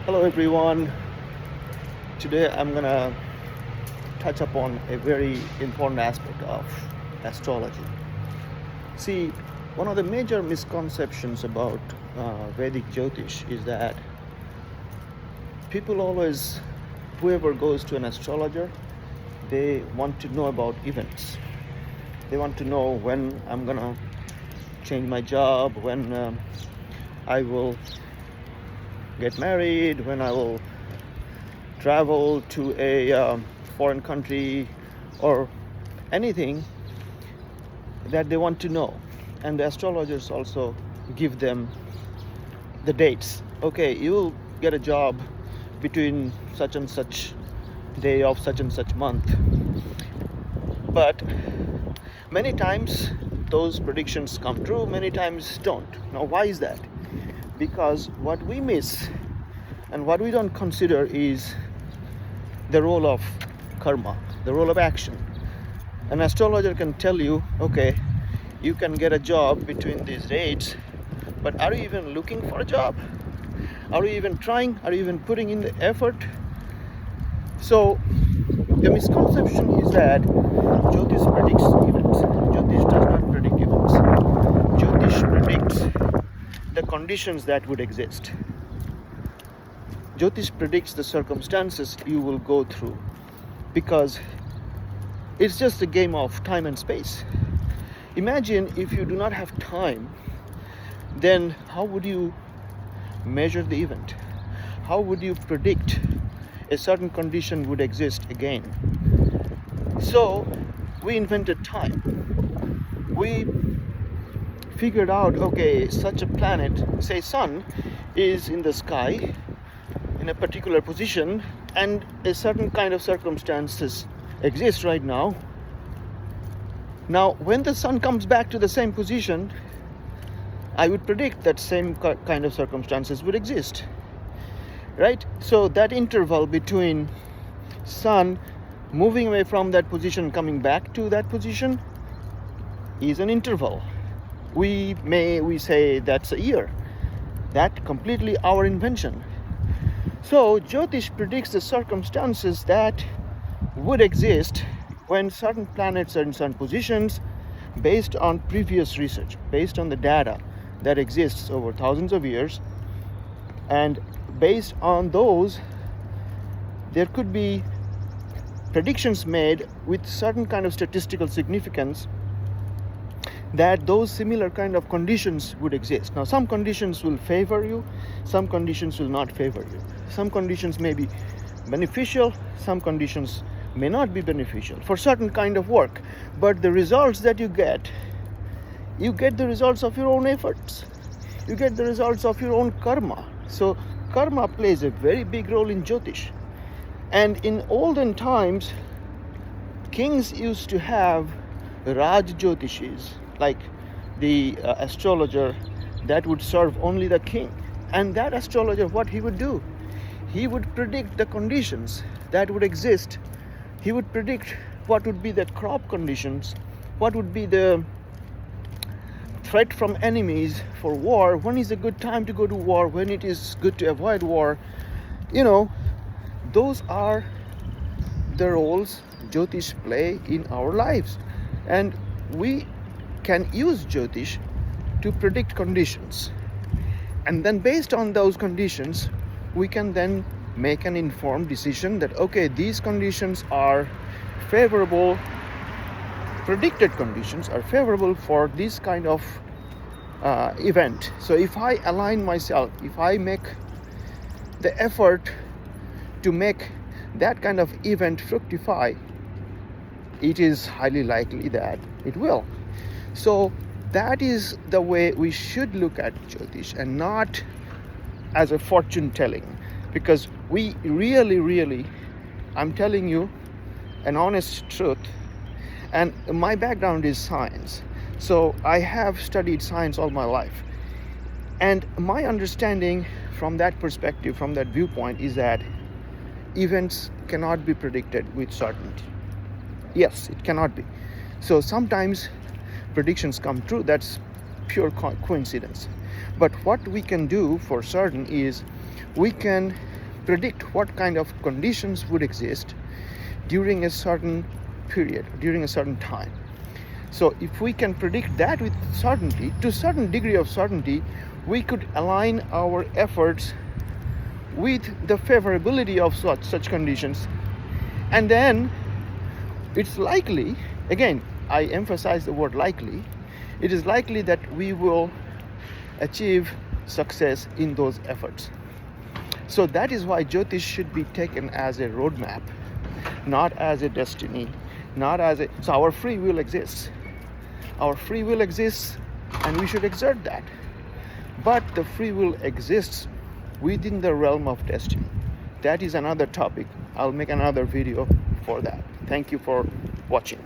Hello everyone. Today I'm gonna touch upon a very important aspect of astrology. See, one of the major misconceptions about Vedic Jyotish is that people always, whoever goes to an astrologer, they want to know about events. They want to know when I'm gonna change my job, when I will get married, when I will travel to a foreign country, or anything that they want to know. And the astrologers also give them the dates. Okay, you will get a job between such and such day of such and such month. But many times those predictions come true, many times don't. Now, why is that? Because what we miss and what we don't consider is the role of karma, the role of action. An astrologer can tell you, okay, you can get a job between these dates, but are you even looking for a job? Are you even trying? Are you even putting in the effort? So the misconception is that Jyotish predicts events. Jyotish does not predict events. Jyotish predicts the conditions that would exist. Jyotish predicts the circumstances you will go through, because it's just a game of time and space. Imagine if you do not have time, then how would you measure the event? How would you predict a certain condition would exist again? So we invented time. We figured out, okay, such a planet, say sun, is in the sky in a particular position, and a certain kind of circumstances exist right now. Now, when the sun comes back to the same position, I would predict that same kind of circumstances would exist, right? So that interval between sun moving away from that position, coming back to that position, is an interval. We say that's a year. That completely our invention. So Jyotish predicts the circumstances that would exist when certain planets are in certain positions, based on previous research, based on the data that exists over thousands of years. And based on those, there could be predictions made with certain kind of statistical significance that those similar kind of conditions would exist. Now, some conditions will favor you, some conditions will not favor you. Some conditions may be beneficial, some conditions may not be beneficial for certain kind of work. But the results that you get the results of your own efforts. You get the results of your own karma. So karma plays a very big role in Jyotish. And in olden times, kings used to have Raj Jyotishis, like the astrologer that would serve only the king. And that astrologer, what he would do, he would predict the conditions that would exist. He would predict what would be the crop conditions, what would be the threat from enemies for war, when is a good time to go to war, when it is good to avoid war. Those are the roles Jyotish play in our lives. And we can use Jyotish to predict conditions. And then based on those conditions, we can then make an informed decision that, okay, these conditions are favorable, predicted conditions are favorable for this kind of event. So if I align myself, if I make the effort to make that kind of event fructify, it is highly likely that it will. So that is the way we should look at Jyotish, and not as a fortune telling, because we really, I'm telling you an honest truth. And my background is science, so I have studied science all my life. And my understanding from that perspective, from that viewpoint, is that events cannot be predicted with certainty. Yes, it cannot be. So sometimes predictions come true, that's pure coincidence. But what we can do for certain is we can predict what kind of conditions would exist during a certain period, during a certain time. So if we can predict that with certainty, to a certain degree of certainty, we could align our efforts with the favorability of such conditions. And then it's likely, again, I emphasize the word likely, it is likely that we will achieve success in those efforts. So that is why Jyotish should be taken as a roadmap, not as a destiny, not as a... So our free will exists. Our free will exists and we should exert that. But the free will exists within the realm of destiny. That is another topic. I'll make another video for that. Thank you for watching.